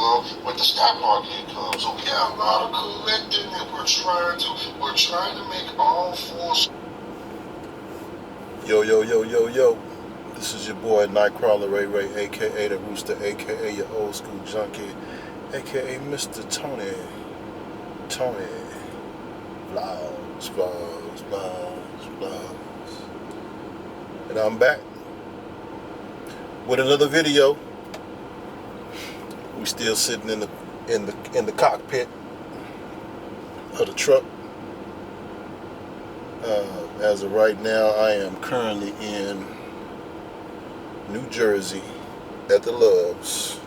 along with the stock market income. So we got a lot of collecting that we're trying to make all four. Yo. This is your boy Nightcrawler Ray, aka the Rooster, aka your old school junkie, aka Mr. Tony. Vlogs. And I'm back with another video. We still sitting in the cockpit of the truck. As of right now, I am currently in New Jersey at the Loves,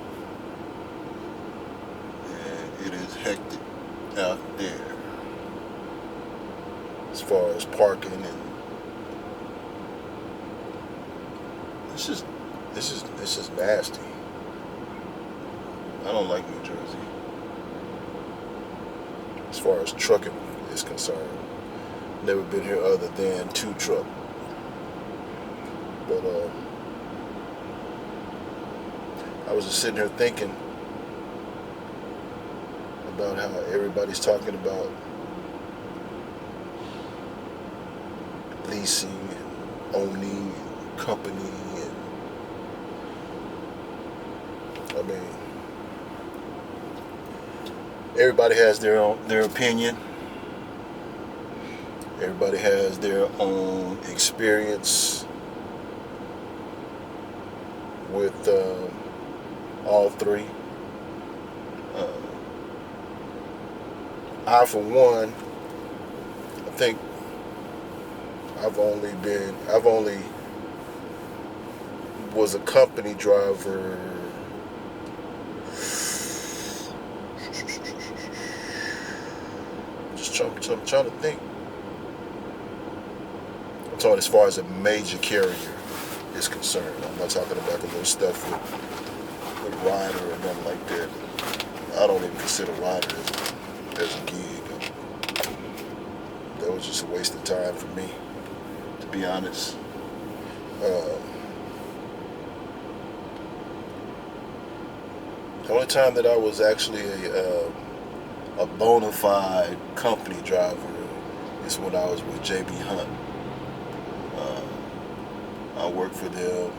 and it is hectic out there as far as parking, and this is nasty. I don't like New Jersey as far as trucking is concerned. Never been here other than to truck, but I was just sitting here thinking about how everybody's talking about leasing and owning and company, and I mean, everybody has their opinion. Everybody has their own experience with all three. I, for one, I think I've only was a company driver I'm trying to think. I'm talking as far as a major carrier is concerned. I'm not talking about the little stuff with Ryder or nothing like that. I don't even consider Ryder as a gig. That was just a waste of time for me, to be honest. The only time that I was actually a bona fide company driver is when I was with JB Hunt. I worked for them.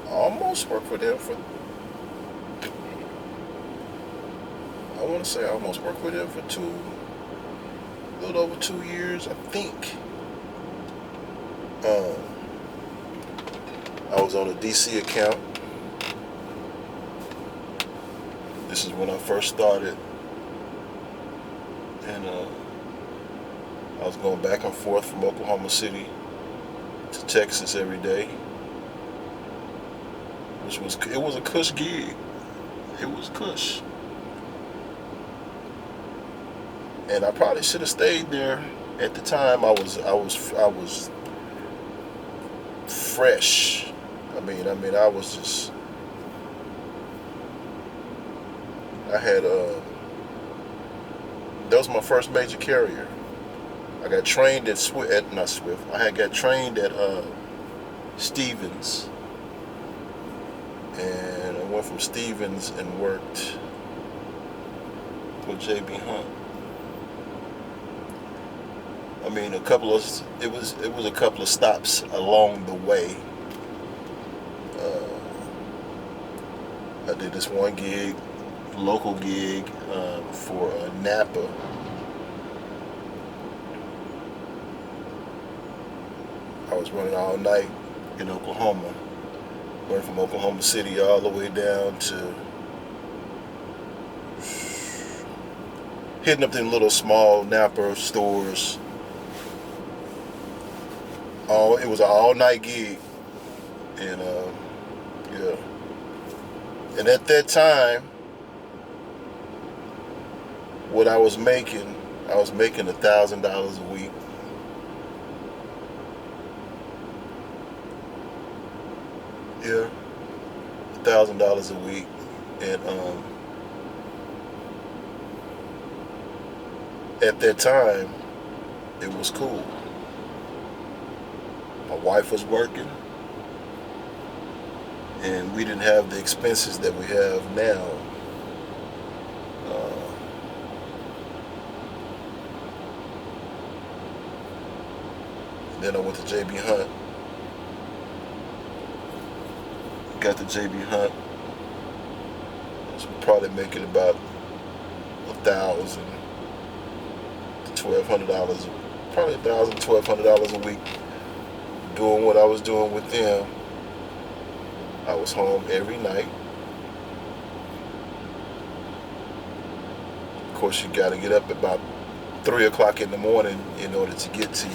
Almost worked for them for. I want to say I almost worked with them for a little over 2 years, I think. I was on a DC account. This is when I first started, and I was going back and forth from Oklahoma City to Texas every day, it was a cush gig. It was cush, and I probably should have stayed there. At the time, I was fresh. I mean, I was just. I had that was my first major carrier. I got trained at I got trained at Stevens, and I went from Stevens and worked with JB Hunt. I mean, it was a couple of stops along the way. I did this one gig, local gig, for Napa. I was running all night in Oklahoma. Went from Oklahoma City all the way down to hitting up them little small Napa stores. It was an all-night gig, and yeah. And at that time, what I was making $1,000 a week. Yeah, $1,000 a week, and at that time, it was cool. My wife was working, and we didn't have the expenses that we have now. Then I went to JB Hunt. Got the JB Hunt. I was probably making about $1,000 to $1,200, probably $1,000 to $1,200 a week, doing what I was doing with them. I was home every night. Of course, you got to get up about 3 o'clock in the morning in order to get to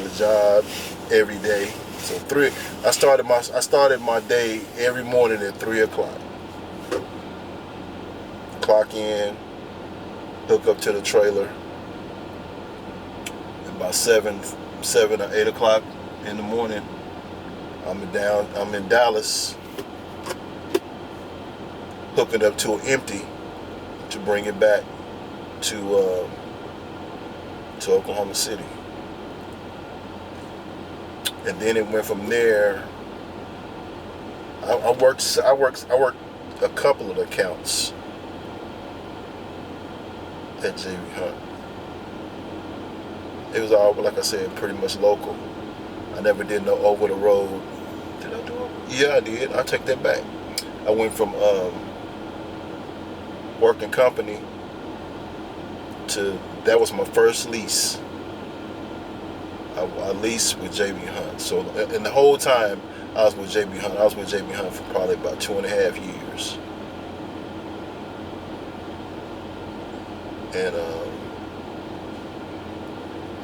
the job every day. So I started my day every morning at 3 o'clock. Clock in, hook up to the trailer. About 7 or 8 o'clock in the morning, I'm in Dallas, hooking up to an empty to bring it back to Oklahoma City. And then it went from there. I worked a couple of accounts at JB Hunt. It was all, like I said, pretty much local. I never did no over the road. Did I do it? Yeah, I did. I take that back. I went from working company to, that was my first lease. I leased with JB Hunt. So, and the whole time I was with JB Hunt for probably about 2.5 years. And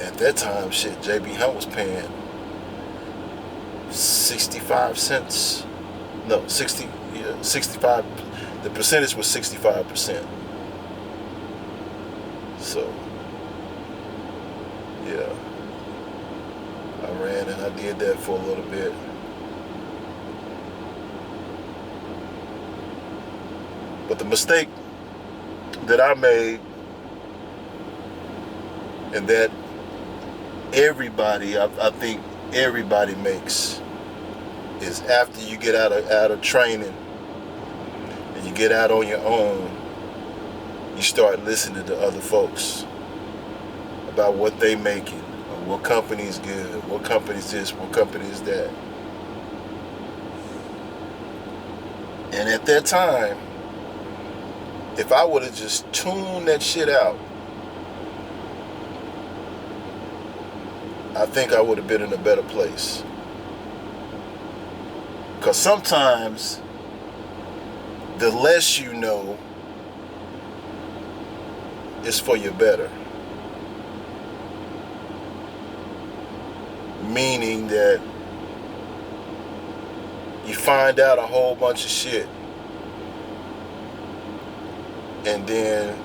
at that time, shit, JB Hunt was paying 65 cents. No, 65. The percentage was 65%. So, yeah. I ran and I did that for a little bit. But the mistake that I made, and that everybody, I think everybody makes, is after you get out of training and you get out on your own, you start listening to other folks about what they making, or what company's good, what company's this, what company's that. And at that time, if I would have just tuned that shit out, I think I would have been in a better place. Because sometimes the less you know is for your better. Meaning that you find out a whole bunch of shit, and then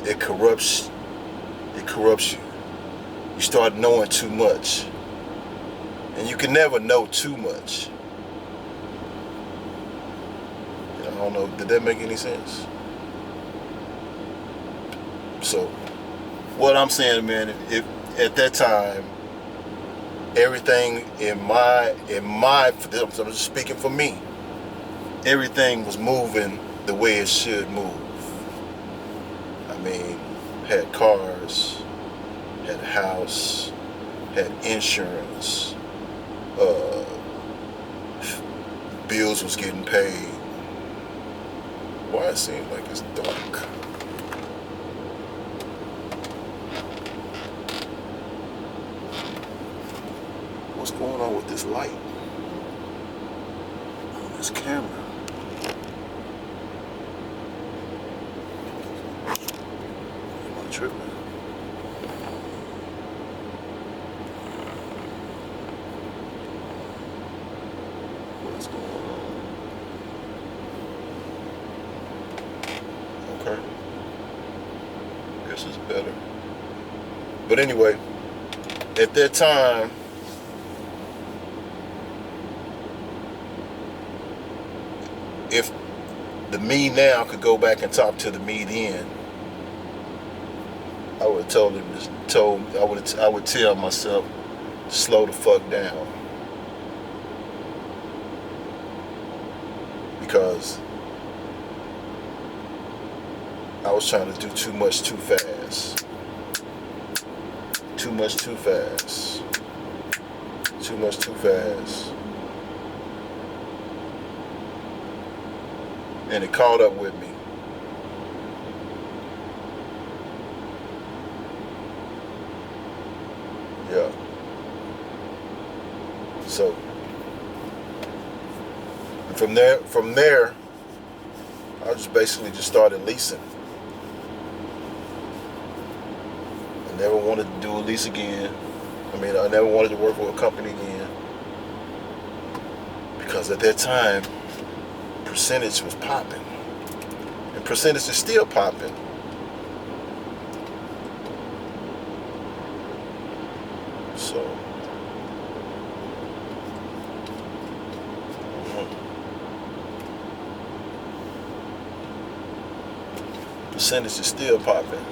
it corrupts you. You start knowing too much. And you can never know too much. I don't know, did that make any sense? So, what I'm saying, man, if at that time, everything I'm just speaking for me, everything was moving the way it should move. I mean, had cars, had a house, had insurance, bills was getting paid. Why it seems like it's dark? What's going on with this light on this camera? Am I tripping? What's going on? Okay. Guess it's better. But anyway, at that time, if the me now could go back and talk to the me then, I would have told him, I would tell myself, slow the fuck down. because I was trying to do too much too fast. Too much too fast. Too much too fast. And it caught up with me. Yeah. So from there, I just basically just started leasing. I never wanted to do a lease again. I never wanted to work for a company again. Because at that time, percentage was popping. And percentage is still popping. So, percentage is still popping.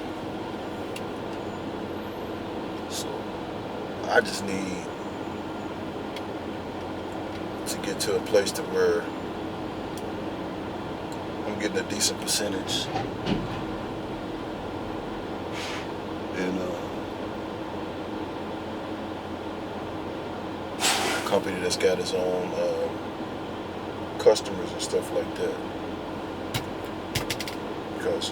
So, I just need to get to a place to where I'm getting a decent percentage. And a company that's got its own customers and stuff like that. Because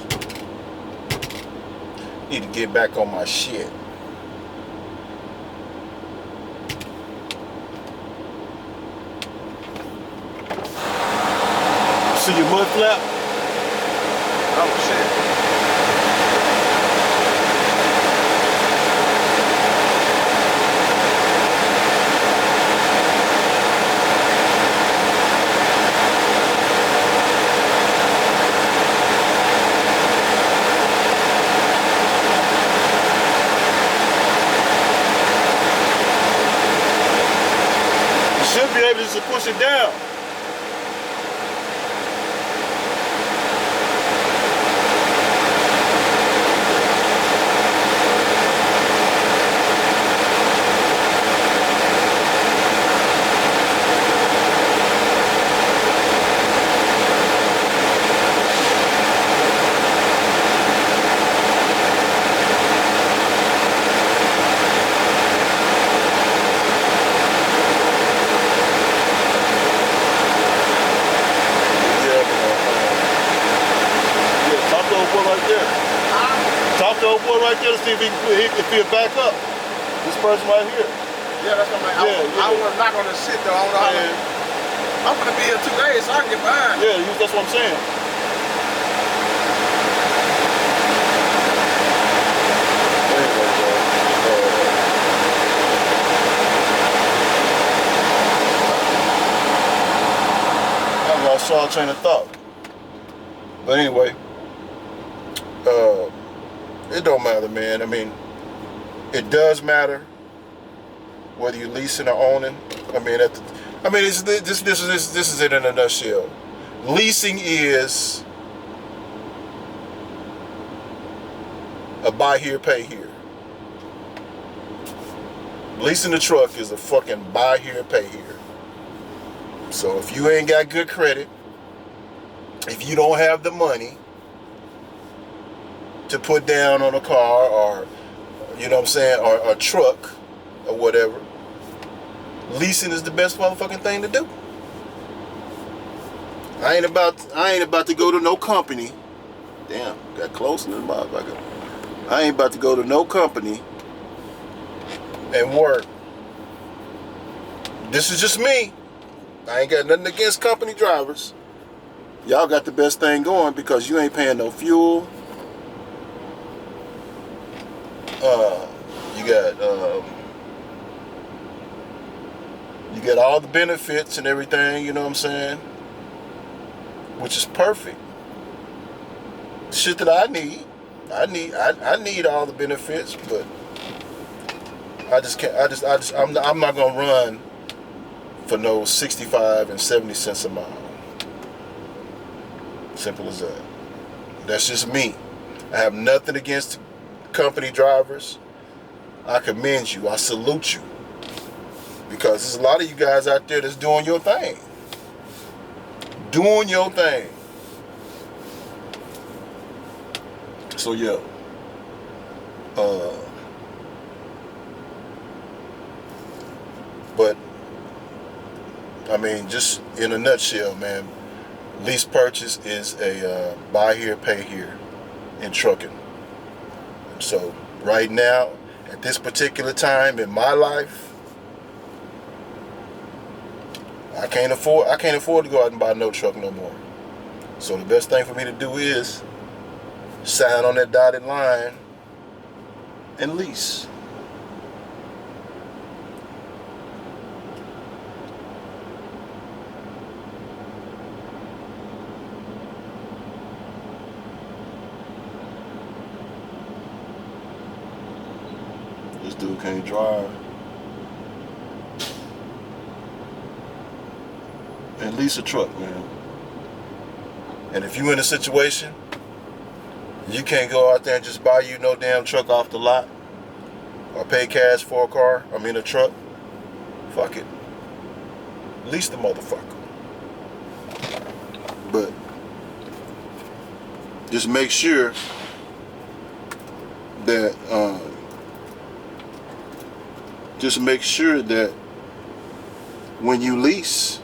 I need to get back on my shit. See your mud flap? Oh shit. You should be able to just push it down. Talk to old boy right there to see if he'll back up. This person right here. Yeah, that's what I'm like. I want to knock on this shit though. I'm gonna be here 2 days, so I can get behind. Yeah, that's what I'm saying. I lost all train of thought. But anyway, it don't matter, man. It does matter whether you're leasing or owning. This is it in a nutshell. Leasing is a buy here, pay here. Leasing a truck is a fucking buy here, pay here. So if you ain't got good credit, if you don't have the money to put down on a car or, you know what I'm saying, or a truck or whatever, leasing is the best motherfucking thing to do. I ain't about to go to no company. Damn, got close in the motherfucker. I ain't about to go to no company and work. This is just me. I ain't got nothing against company drivers. Y'all got the best thing going because you ain't paying no fuel. You got all the benefits and everything, you know what I'm saying? Which is perfect. Shit that I need. I need all the benefits, but I just can't. I'm not gonna run for no 65 and 70 cents a mile. Simple as that. That's just me. I have nothing against company drivers. I commend you. I salute you. Because there's a lot of you guys out there that's doing your thing. doing your thing. So yeah. But I mean, just in a nutshell, man, lease purchase is a buy here, pay here in trucking. So right now, at this particular time in my life, I can't afford to go out and buy no truck no more. So the best thing for me to do is sign on that dotted line and lease. This dude can't drive. And lease a truck, man. And if you in a situation, you can't go out there and just buy you no damn truck off the lot or pay cash for a truck. Fuck it. Lease the motherfucker. But just make sure that when you lease,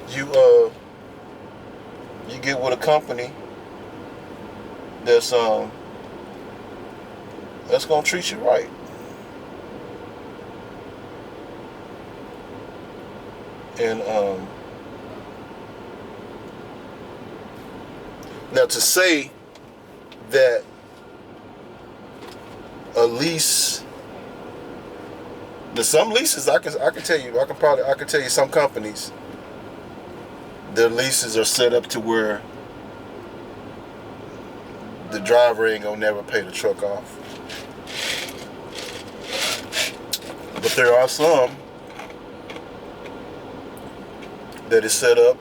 you get with a company that's gonna treat you right. And now to say that a lease, there's some leases I can tell you some companies, their leases are set up to where the driver ain't gonna never pay the truck off. But there are some that is set up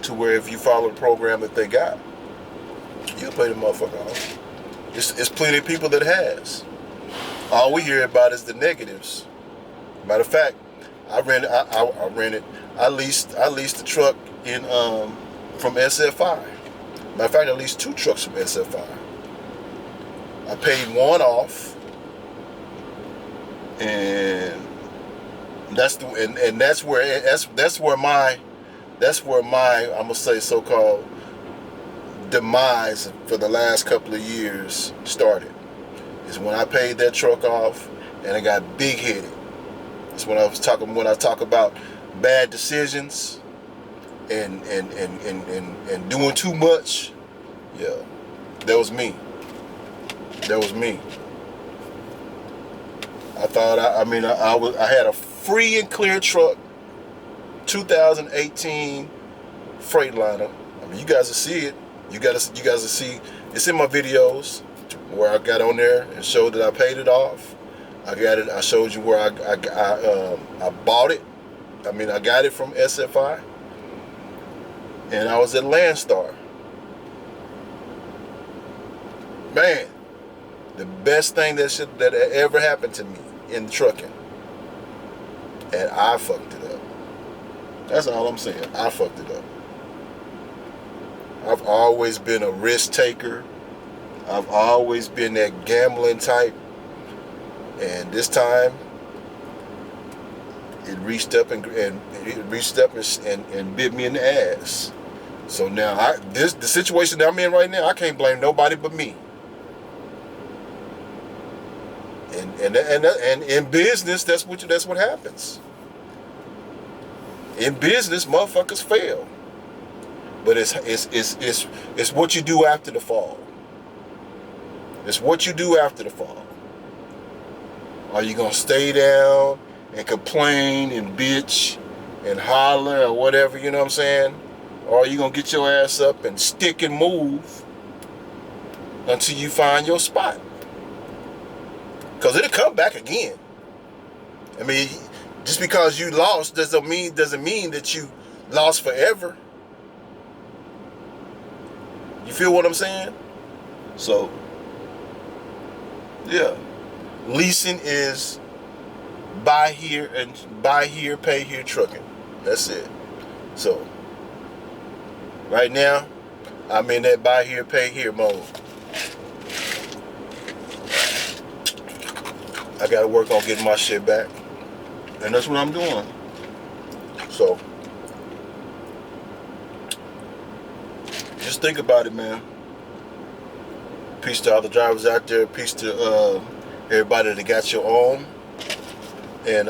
to where if you follow the program that they got, you'll pay the motherfucker off. It's plenty of people that has. All we hear about is the negatives. Matter of fact, I leased the truck in from SFI. Matter of fact, I leased 2 trucks from SFI. I paid one off, and that's where my I'm gonna say so-called demise for the last couple of years started. Is when I paid that truck off and I got big-headed. That's when I talk about bad decisions and doing too much. Yeah, that was me. I thought I had a free and clear truck, 2018 Freightliner. I mean, you guys will see it. You guys will see. It's in my videos where I got on there and showed that I paid it off. I got it. I showed you where I bought it. I mean, I got it from SFI, and I was at Landstar. Man, the best thing that ever happened to me in trucking, and I fucked it up. That's all I'm saying. I fucked it up. I've always been a risk taker. I've always been that gambling type. And this time, it reached up and bit me in the ass. So now the situation that I'm in right now, I can't blame nobody but me. And in business, that's what happens. In business, motherfuckers fail. But it's what you do after the fall. It's what you do after the fall. Are you gonna stay down and complain and bitch and holler or whatever, you know what I'm saying? Or are you gonna get your ass up and stick and move until you find your spot? Because it'll come back again. I mean, just because you lost doesn't mean that you lost forever. You feel what I'm saying? So, yeah. Leasing is buy here, pay here trucking. That's it. So right now, I'm in that buy here, pay here mode. I gotta work on getting my shit back. And that's what I'm doing. So just think about it, man. Peace to all the drivers out there. Peace to everybody that got your own. And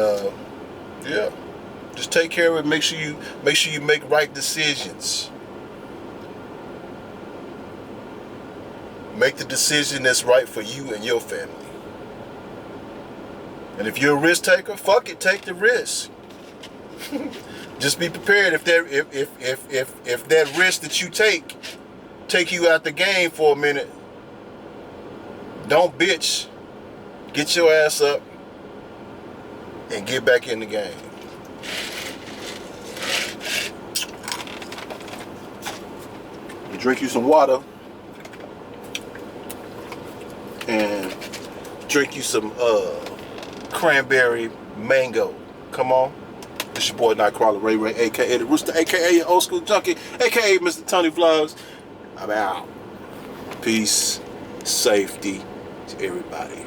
yeah, just take care of it. Make sure you make right decisions. Make the decision that's right for you and your family. And if you're a risk taker, fuck it, take the risk. Just be prepared if that risk that you take you out the game for a minute. Don't bitch. Get your ass up and get back in the game. Drink you some water and drink you some cranberry mango. Come on. It's your boy Nightcrawler Ray, aka the Rooster, aka your old school junkie, aka Mr. Tony Vlogs. I'm out. Peace, safety to everybody.